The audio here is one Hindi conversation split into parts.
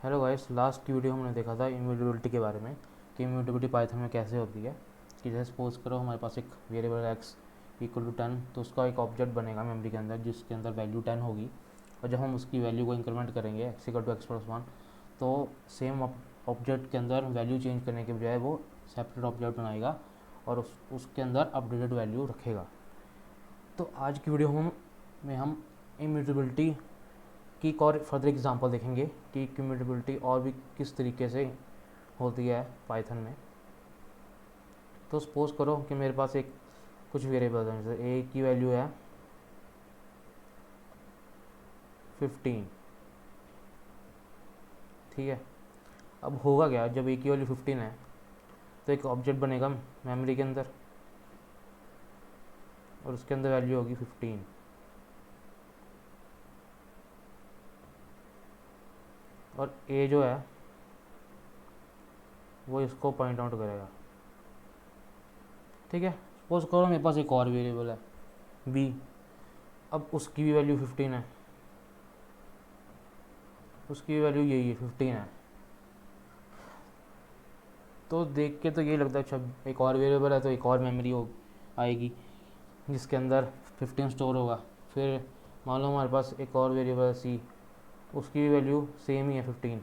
हेलो गाइस, लास्ट की वीडियो हमने देखा था इम्यूटेबिलिटी के बारे में कि इम्यूटेबिलिटी पाइथन में कैसे होती है। कि जैसे सपोज करो हमारे पास एक वेरिएबल एक्स इक्वल टू 10, तो उसका एक ऑब्जेक्ट बनेगा मेमोरी के अंदर जिसके अंदर वैल्यू 10 होगी। और जब हम उसकी वैल्यू को इंक्रीमेंट करेंगे X equal to X plus one, तो सेम ऑब्जेक्ट के अंदर वैल्यू चेंज करने के बजाय वो सेपरेट ऑब्जेक्ट बनाएगा और उसके अंदर अपडेटेड वैल्यू रखेगा। तो आज की वीडियो में हम इम्यूटेबिलिटी की एक और फर्दर एग्जांपल देखेंगे कि कम्यूटेबिलिटी और भी किस तरीके से होती है पाइथन में। तो सपोज करो कि मेरे पास एक कुछ वेरिएबल है, जैसे ए की वैल्यू है 15। ठीक है, अब होगा क्या, जब ए की वैल्यू 15 है तो एक ऑब्जेक्ट बनेगा मेमोरी के अंदर और उसके अंदर वैल्यू होगी 15। और ए जो है वो इसको पॉइंट आउट करेगा। ठीक है, सपोज करो मेरे पास एक और वेरिएबल है बी, अब उसकी भी वैल्यू 15 है, उसकी भी वैल्यू यही है 15 है। तो देख के तो यही लगता है अच्छा एक और वेरिएबल है तो एक और मेमोरी हो आएगी जिसके अंदर 15 स्टोर होगा। फिर मान लो हमारे पास एक और वेरिएबल है सी, उसकी भी वैल्यू सेम ही है 15।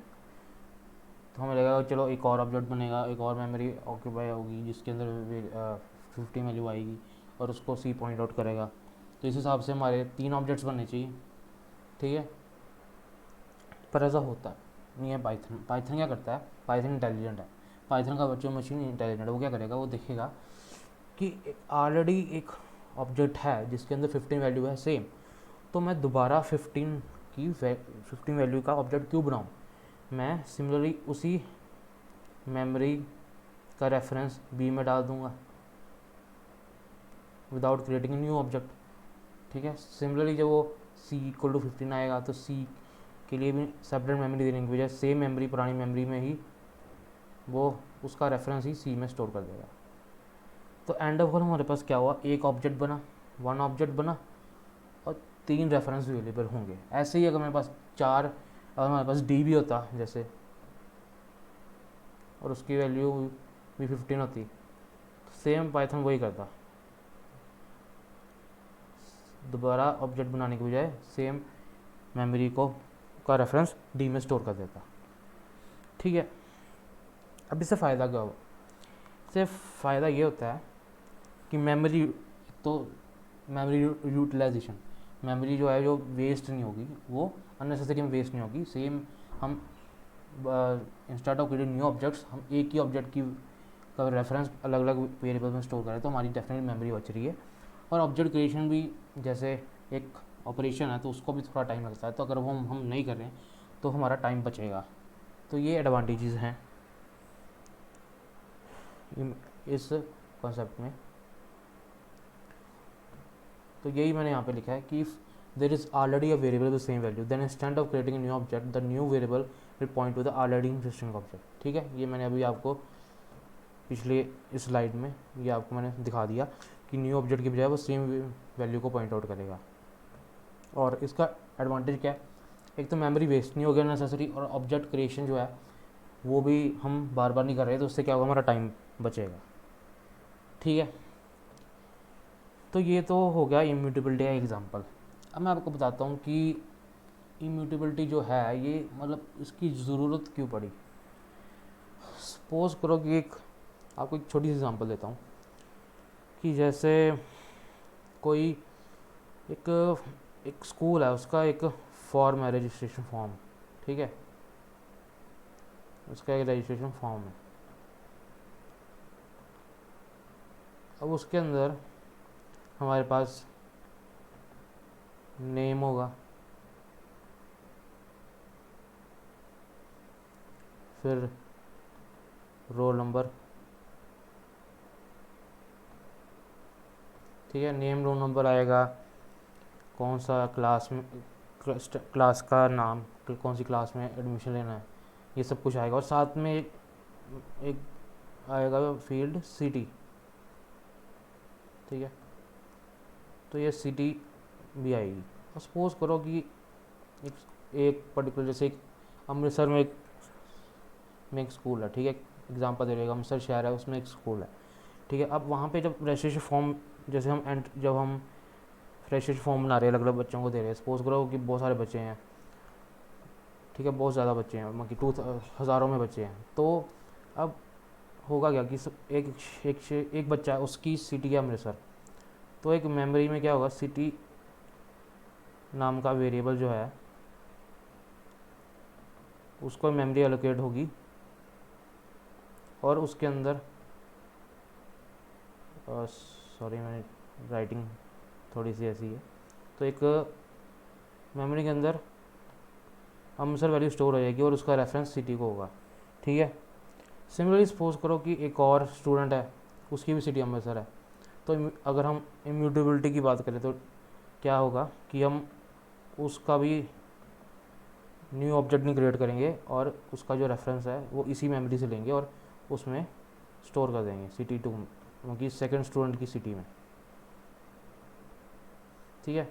तो हमें लगेगा चलो एक और ऑब्जेक्ट बनेगा, एक और मेमोरी ऑक्यूपाई होगी जिसके अंदर 15 वैल्यू आएगी और उसको सी पॉइंट आउट करेगा। तो इस हिसाब से हमारे 3 ऑब्जेक्ट्स बनने चाहिए। ठीक है, पर ऐसा होता नहीं है। पाइथन क्या करता है, पाइथन इंटेलिजेंट है। पाइथन का वर्चुअल मशीन इंटेलिजेंट है। वो क्या करेगा, वो देखेगा कि ऑलरेडी एक ऑब्जेक्ट है जिसके अंदर 15 वैल्यू है सेम, तो मैं दोबारा 15 वैल्यू का ऑब्जेक्ट क्यों बनाऊँ। मैं सिमिलरली उसी मेमोरी का रेफरेंस बी में डाल दूंगा विदाउट क्रिएटिंग न्यू ऑब्जेक्ट। ठीक है, सिमिलरली जब वो सी इक्वल टू 15 आएगा तो सी के लिए भी सेपरेट मेमोरी देने की बजाय सेम मेमोरी पुरानी मेमोरी में ही वो उसका रेफरेंस ही सी में स्टोर कर देगा। तो एंड ऑफ ऑल हमारे पास क्या हुआ, एक ऑब्जेक्ट बना, वन ऑब्जेक्ट बना और 3 रेफरेंस अवेलेबल होंगे। ऐसे ही अगर मेरे पास 4, अगर हमारे पास डी भी होता जैसे और उसकी वैल्यू भी 15 होती, सेम पाइथन वही करता, दोबारा ऑब्जेक्ट बनाने के बजाय सेम मेमोरी को का रेफरेंस डी में स्टोर कर देता। ठीक है, अब इससे फ़ायदा क्या होगा, इससे फ़ायदा ये होता है कि मेमोरी, तो मेमोरी यूटिलाइजेशन, मेमोरी जो है जो वेस्ट नहीं होगी, वो अननेसेसरी में वेस्ट नहीं होगी। सेम हम instead of creating new objects हम एक ही ऑब्जेक्ट की का रेफरेंस अलग अलग वेरिएबल में स्टोर करें तो हमारी डेफिनेट मेमोरी बच रही है। और ऑब्जेक्ट क्रिएशन भी जैसे एक ऑपरेशन है तो उसको भी थोड़ा टाइम लगता है, तो अगर वो हम नहीं कर रहे हैं तो हमारा टाइम बचेगा। तो ये एडवांटेजेस हैं इस कॉन्सेप्ट में। तो यही मैंने यहाँ पे लिखा है कि if there is already a variable with same value then instead of creating new object the new variable will point to the already existing object. ठीक है, ये मैंने अभी आपको पिछले इस स्लाइड में ये आपको मैंने दिखा दिया कि न्यू ऑब्जेक्ट की बजाय वो सेम वैल्यू को पॉइंट आउट करेगा। और इसका एडवांटेज क्या है, एक तो मेमोरी वेस्ट नहीं हो गया नेसेसरी, और ऑब्जेक्ट क्रिएशन जो है वो भी हम बार बार नहीं कर रहे, तो उससे क्या होगा, हमारा टाइम बचेगा। ठीक है, तो ये तो हो गया इम्यूटेबिलिटी का एग्जांपल। अब मैं आपको बताता हूँ कि इम्यूटेबिलिटी जो है ये मतलब इसकी ज़रूरत क्यों पड़ी। सपोज करो कि एक आपको एक छोटी सी एग्जांपल देता हूँ कि जैसे कोई एक एक स्कूल है, उसका एक फॉर्म है, रजिस्ट्रेशन फॉर्म। ठीक है, उसका एक रजिस्ट्रेशन फॉर्म है। अब उसके अंदर हमारे पास नेम होगा, फिर रोल नंबर। ठीक है, नेम रोल नंबर आएगा, कौन सा क्लास में, क्लास का नाम, कौन सी क्लास में एडमिशन लेना है, ये सब कुछ आएगा। और साथ में एक आएगा फील्ड सिटी। ठीक है, तो ये सिटी भी आएगी। और सपोज करो कि एक पर्टिकुलर, जैसे एक अमृतसर में एक में एक स्कूल है, ठीक है, एग्जांपल दे रहे हैं, अमृतसर शहर है, उसमें एक स्कूल है, ठीक है। अब वहाँ पे जब रजिस्ट्रेशन फॉर्म, जैसे जब हम रजिस्ट्रेशन फॉर्म बना रहे हैं, अलग अलग बच्चों को दे रहे हैं, सपोज करो कि बहुत सारे बच्चे हैं, ठीक है, बहुत ज़्यादा बच्चे हैं, मतलब कि हज़ारों में बच्चे हैं, तो अब होगा क्या कि एक एक बच्चा है, उसकी सिटी है अमृतसर, तो एक मेमोरी में क्या होगा, सिटी नाम का वेरिएबल जो है उसको मेमोरी एलोकेट होगी, और उसके अंदर सॉरी मैंने राइटिंग थोड़ी सी ऐसी है, तो एक मेमोरी के अंदर अमृतसर वैल्यू स्टोर हो जाएगी और उसका रेफरेंस सिटी को होगा, ठीक है। सिमिलरली सपोज करो कि एक और स्टूडेंट है, उसकी भी सिटी अमृतसर है, तो अगर हम इम्यूटेबिलिटी की बात करें तो क्या होगा कि हम उसका भी न्यू ऑब्जेक्ट नहीं क्रिएट करेंगे, और उसका जो रेफरेंस है वो इसी मेमोरी से लेंगे और उसमें स्टोर कर देंगे सिटी टू, क्योंकि सेकंड स्टूडेंट की सिटी में, ठीक है।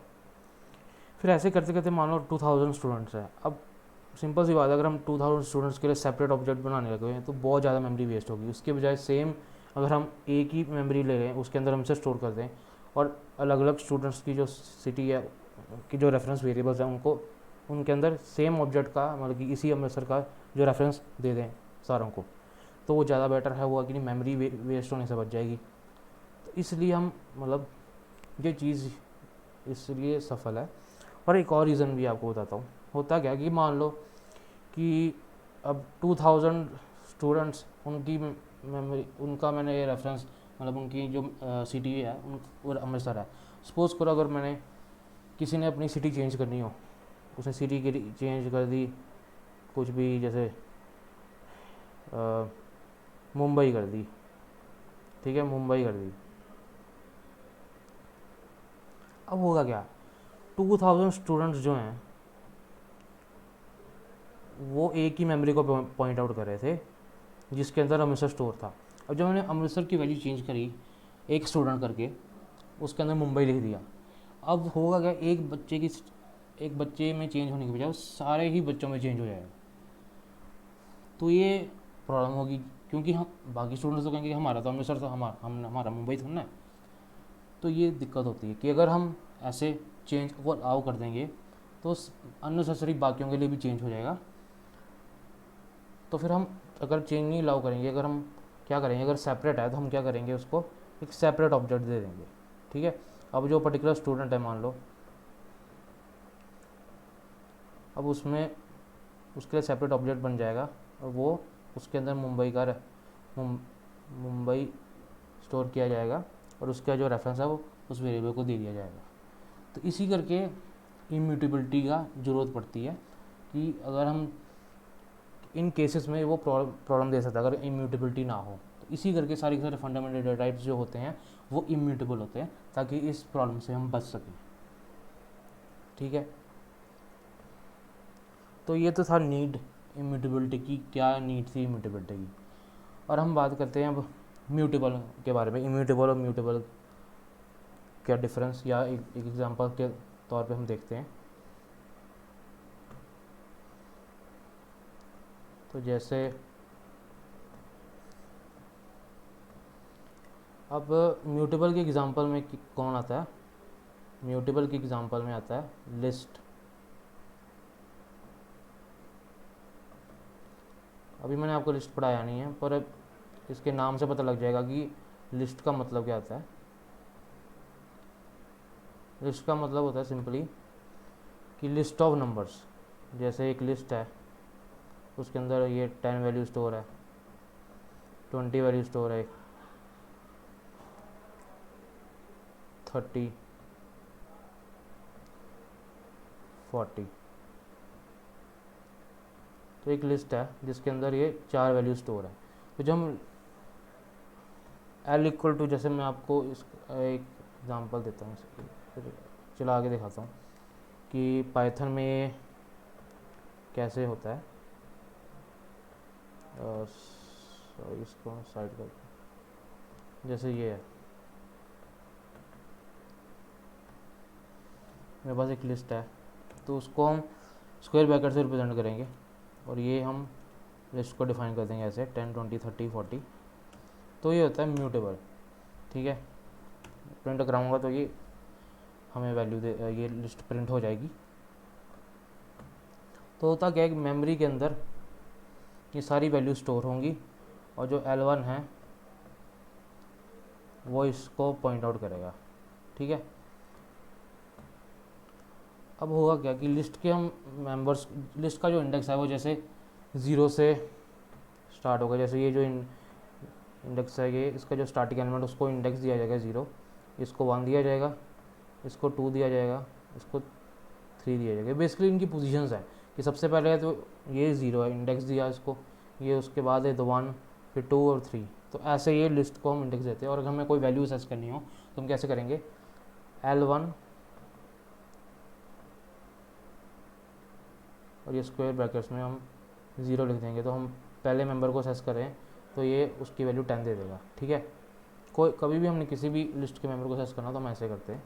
फिर ऐसे करते करते मान लो 2000 स्टूडेंट्स हैं। अब सिंपल सी बात है, अगर हम 2000 स्टूडेंट्स के लिए सेपरेट ऑब्जेक्ट बनाने लगे हैं तो बहुत ज़्यादा मेमोरी वेस्ट होगी। उसके बजाय सेम अगर हम एक ही मेमोरी ले रहे हैं, उसके अंदर हम इसे स्टोर कर दें, और अलग अलग स्टूडेंट्स की जो सिटी है की जो रेफरेंस वेरिएबल्स हैं उनको उनके अंदर सेम ऑब्जेक्ट का, मतलब कि इसी अमृतसर का जो रेफरेंस दे दें सारों को, तो वो ज़्यादा बेटर है, हुआ कि नहीं, मेमोरी वेस्ट होने से बच जाएगी। तो इसलिए हम, मतलब ये चीज़ इसलिए सफल है। और एक और रीज़न भी आपको बताता हूँ। होता क्या कि मान लो कि अब 2000 स्टूडेंट्स, उनकी मेमोरी, उनका मैंने ये रेफरेंस, मतलब उनकी जो सिटी है और अमृतसर है। सपोज़ करो अगर मैंने, किसी ने अपनी सिटी चेंज करनी हो, उसने सिटी की चेंज कर दी, कुछ भी, जैसे मुंबई कर दी, ठीक है, मुंबई कर दी। अब होगा क्या, 2000 स्टूडेंट्स जो हैं वो एक ही मेमोरी को पॉइंट आउट कर रहे थे जिसके अंदर अमृतसर स्टोर था। अब जब मैंने अमृतसर की वैल्यू चेंज करी एक स्टूडेंट करके, उसके अंदर मुंबई लिख दिया, अब होगा क्या, एक बच्चे में चेंज होने के बजाय सारे ही बच्चों में चेंज हो जाएगा। तो ये प्रॉब्लम होगी, क्योंकि हम बाकी स्टूडेंट्स तो कहेंगे हमारा तो अमृतसर, तो हमारा मुंबई थोड़ा ना है। तो ये दिक्कत होती है कि अगर हम ऐसे चेंज और आउ कर देंगे तो अननेसेसरी बाकियों के लिए भी चेंज हो जाएगा। तो फिर हम अगर चेंज नहीं अलाउ करेंगे, अगर हम क्या करेंगे, अगर सेपरेट है तो हम क्या करेंगे, उसको एक सेपरेट ऑब्जेक्ट दे देंगे, ठीक है। अब जो पर्टिकुलर स्टूडेंट है मान लो, अब उसमें उसके लिए सेपरेट ऑब्जेक्ट बन जाएगा, और वो उसके अंदर मुंबई स्टोर किया जाएगा, और उसका जो रेफरेंस है वो उस वेरिएबल को दे दिया जाएगा। तो इसी करके इम्यूटेबिलिटी का ज़रूरत पड़ती है, कि अगर हम इन केसेस में वो प्रॉब्लम दे सकता है अगर इम्यूटेबिलिटी ना हो। तो इसी करके सारे के सारे फंडामेंटल डेटा टाइप्स जो होते हैं वो इम्यूटेबल होते हैं, ताकि इस प्रॉब्लम से हम बच सकें, ठीक है। तो ये तो था नीड इम्यूटेबिलिटी की, क्या नीड थी इम्यूटेबिलिटी की। और हम बात करते हैं अब म्यूटेबल के बारे में। इम्यूटेबल और म्यूटेबल क्या डिफरेंस, या एक एग्जांपल के तौर पे हम देखते हैं। तो जैसे अब म्यूटेबल के एग्जांपल में कौन आता है, म्यूटेबल के एग्जांपल में आता है लिस्ट। अभी मैंने आपको लिस्ट पढ़ाया नहीं है, पर इसके नाम से पता लग जाएगा कि लिस्ट का मतलब क्या होता है। लिस्ट का मतलब होता है सिंपली कि लिस्ट ऑफ नंबर्स। जैसे एक लिस्ट है, उसके अंदर ये 10 वैल्यू स्टोर है, 20 वैल्यू स्टोर है, 30, 40। तो एक लिस्ट है जिसके अंदर ये 4 वैल्यू स्टोर है। तो जब हम एल इक्वल टू, जैसे मैं आपको इस एक एग्जांपल देता हूँ, चला के दिखाता हूँ कि पाइथन में ये कैसे होता है। इसको साइड कर, जैसे ये है, मेरे पास एक लिस्ट है, तो उसको हम स्क्वायर ब्रैकेट से रिप्रेजेंट करेंगे, और ये हम लिस्ट को डिफाइन कर देंगे ऐसे 10, 20, 30, 40। तो ये होता है म्यूटेबल, ठीक है। प्रिंट कराऊंगा तो ये हमें वैल्यू दे, ये लिस्ट प्रिंट हो जाएगी। तो होता क्या है कि मेमोरी के अंदर ये सारी वैल्यू स्टोर होंगी और जो L1 है वो इसको पॉइंट आउट करेगा, ठीक है। अब होगा क्या कि लिस्ट के हम मेंबर्स, लिस्ट का जो इंडेक्स है वो जैसे 0 से स्टार्ट होगा। जैसे ये जो इंडेक्स है ये, इसका जो स्टार्टिंग एलिमेंट उसको इंडेक्स दिया जाएगा 0, इसको 1 दिया जाएगा, इसको 2 दिया जाएगा, इसको 3 दिया जाएगा। बेसिकली इनकी पोजीशंस है कि सबसे पहले है तो ये 0 है, इंडेक्स दिया इसको, ये उसके बाद है तो 1, फिर 2 और 3। तो ऐसे ये लिस्ट को हम इंडेक्स देते हैं। और अगर हमें कोई वैल्यू सर्च करनी हो तो हम कैसे करेंगे, L1 और ये स्क्वायर ब्रैकेट्स में हम 0 लिख देंगे। तो हम पहले मेंबर को सर्च करें तो ये उसकी वैल्यू 10 दे देगा, ठीक है। कोई कभी भी हमने किसी भी लिस्ट के मेंबर को सर्च करना तो हम ऐसे करते हैं।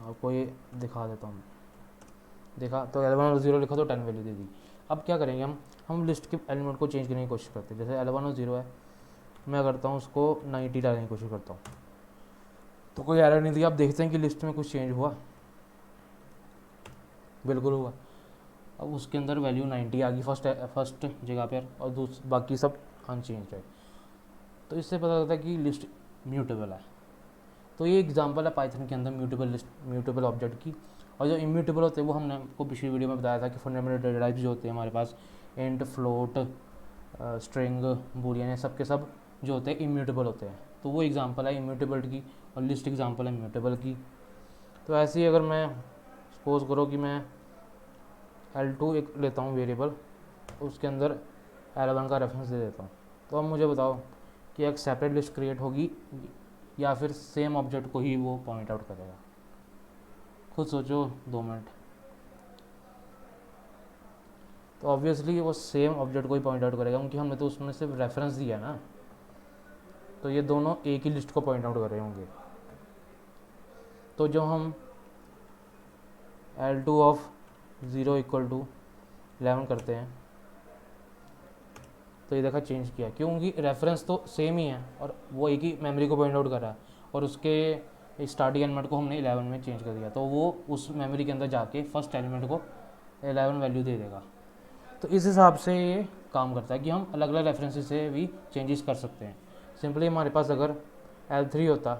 आपको ये दिखा देता हूँ, देखा तो L1 और 0 लिखा तो 10 वैल्यू दे दी। अब क्या करेंगे, हम लिस्ट के एलिमेंट को चेंज करने की कोशिश करते हैं। जैसे L1 और 0 है, मैं करता हूँ उसको 90 डालने की कोशिश करता हूँ, तो कोई एरर नहीं दिया। आप देखते हैं कि लिस्ट में कुछ चेंज हुआ, बिल्कुल हुआ। अब उसके अंदर वैल्यू 90 आ गई फर्स्ट जगह पर, और बाकी सब अनचेंज है। तो इससे पता लगता है कि लिस्ट म्यूटेबल है। तो ये एग्जांपल है पाइथन के अंदर म्यूटेबल ऑब्जेक्ट की। और जो इम्यूटेबल होते हैं वो हमने आपको पिछली वीडियो में बताया था कि फंडामेंटल डेटा टाइप्स जो होते हैं हमारे पास, इंट, फ्लोट, स्ट्रिंग, बूलियन, ये सब के सब जो होते हैं इम्यूटेबल होते हैं। तो वो एग्जांपल है इम्यूटेबल की, और लिस्ट एग्जांपल है म्यूटेबल की। तो ऐसे ही अगर मैं सपोज करो कि मैं L2 एक लेता हूँ वेरिएबल, उसके अंदर L1 का रेफरेंस दे देता हूँ, तो अब मुझे बताओ कि एक सेपरेट लिस्ट क्रिएट होगी या फिर सेम ऑब्जेक्ट को ही वो पॉइंट आउट करेगा। खुद सोचो 2 मिनट। तो ऑब्वियसली वो सेम ऑब्जेक्ट को ही पॉइंट आउट करेगा, क्योंकि हमने तो उसमें सिर्फ रेफरेंस दिया ना। तो ये दोनों एक ही लिस्ट को पॉइंट आउट कर रहे होंगे। तो जो हम L2 ऑफ 0 इक्वल टू 11 करते हैं, तो ये देखा चेंज किया, क्योंकि रेफरेंस तो सेम ही है और वो एक ही मेमोरी को पॉइंट आउट कर रहा है, और उसके स्टार्टिंग एलिमेंट को हमने 11 में चेंज कर दिया। तो वो उस मेमोरी के अंदर जाके फर्स्ट एलिमेंट को 11 वैल्यू दे देगा। तो इस हिसाब से ये काम करता है कि हम अलग अलग रेफरेंसेस से भी चेंजेस कर सकते हैं। सिंपली हमारे पास अगर L3 होता,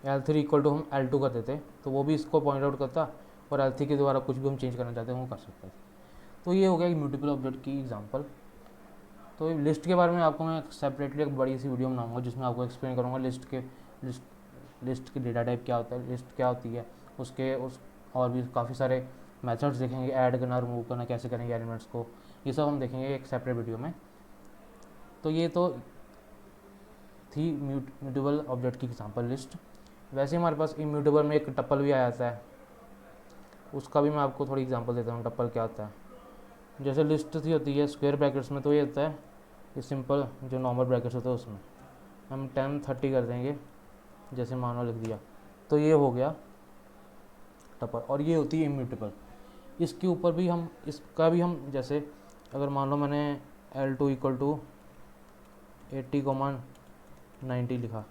L3 इक्वल टू हम L2 कर देते, तो वो भी इसको पॉइंट आउट करता, और L3 के द्वारा कुछ भी हम चेंज करना चाहते हैं वो कर सकते हैं। तो ये हो गया कि म्यूटेबल ऑब्जेक्ट की एग्जांपल। तो लिस्ट के बारे में आपको मैं सेपरेटली एक बड़ी सी वीडियो बनाऊंगा जिसमें आपको एक्सप्लेन करूँगा लिस्ट की डेटा टाइप क्या होता है, लिस्ट क्या होती है, उस और भी काफ़ी सारे मेथड्स देखेंगे, ऐड करना, रिमूव करना, कैसे करेंगे एलिमेंट्स को, ये सब हम देखेंगे एक सेपरेट वीडियो में। तो ये तो थी म्यूटेबल ऑब्जेक्ट की एग्जांपल लिस्ट। वैसे हमारे पास इम्यूटेबल में एक टप्पल भी आ जाता है, उसका भी मैं आपको थोड़ी एग्जांपल देता हूँ टप्पल क्या होता है। जैसे लिस्ट थी होती है स्क्वायर ब्रैकेट्स में, तो ये होता है ये सिंपल जो नॉर्मल ब्रैकेट्स होते हैं उसमें हम 10, 30 कर देंगे, जैसे मानो लिख दिया, तो ये हो गया टप्पल। और ये होती है इम्यूटेबल। इसके ऊपर भी हम इसका भी हम जैसे अगर मान लो मैंने L2 इक्वल टू 80,90 लिखा,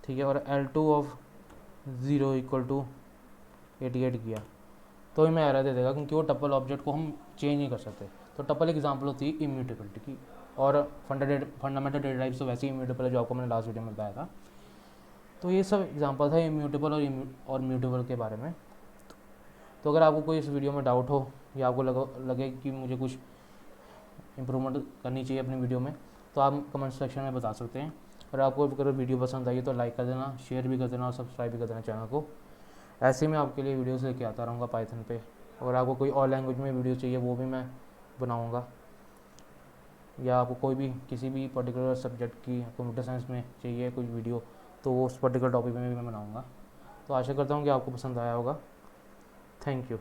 ठीक है, और L2 ऑफ 0 इक्वल टू 88 किया, तो ही मैं एरर दे देगा, क्योंकि वो टप्पल ऑब्जेक्ट को हम चेंज नहीं कर सकते। तो टप्पल एग्जांपल होती है इम्यूटेबिलिटी की। और फंडामेंटल डेटा टाइप्स तो वैसे ही इम्यूटेबल है, जो आपको मैंने लास्ट वीडियो में बताया था। तो ये सब एग्जांपल था इम्यूटेबल और म्यूटेबल के बारे में। तो अगर आपको कोई इस वीडियो में डाउट हो या आपको लगे कि मुझे कुछ इम्प्रूवमेंट करनी चाहिए अपनी वीडियो में, तो आप कमेंट सेक्शन में बता सकते हैं। और आपको अगर वीडियो पसंद आई तो लाइक कर देना, शेयर भी कर देना और सब्सक्राइब भी कर देना चैनल को। ऐसे ही मैं आपके लिए वीडियोस लेके आता रहूँगा पाइथन पे। अगर आपको कोई और लैंग्वेज में वीडियो चाहिए वो भी मैं बनाऊँगा, या आपको कोई भी किसी भी पर्टिकुलर सब्जेक्ट की कंप्यूटर साइंस में चाहिए कोई वीडियो, तो वो उस पर्टिकुलर टॉपिक में भी मैं बनाऊँगा। तो आशा करता हूँ कि आपको पसंद आया होगा। Thank you.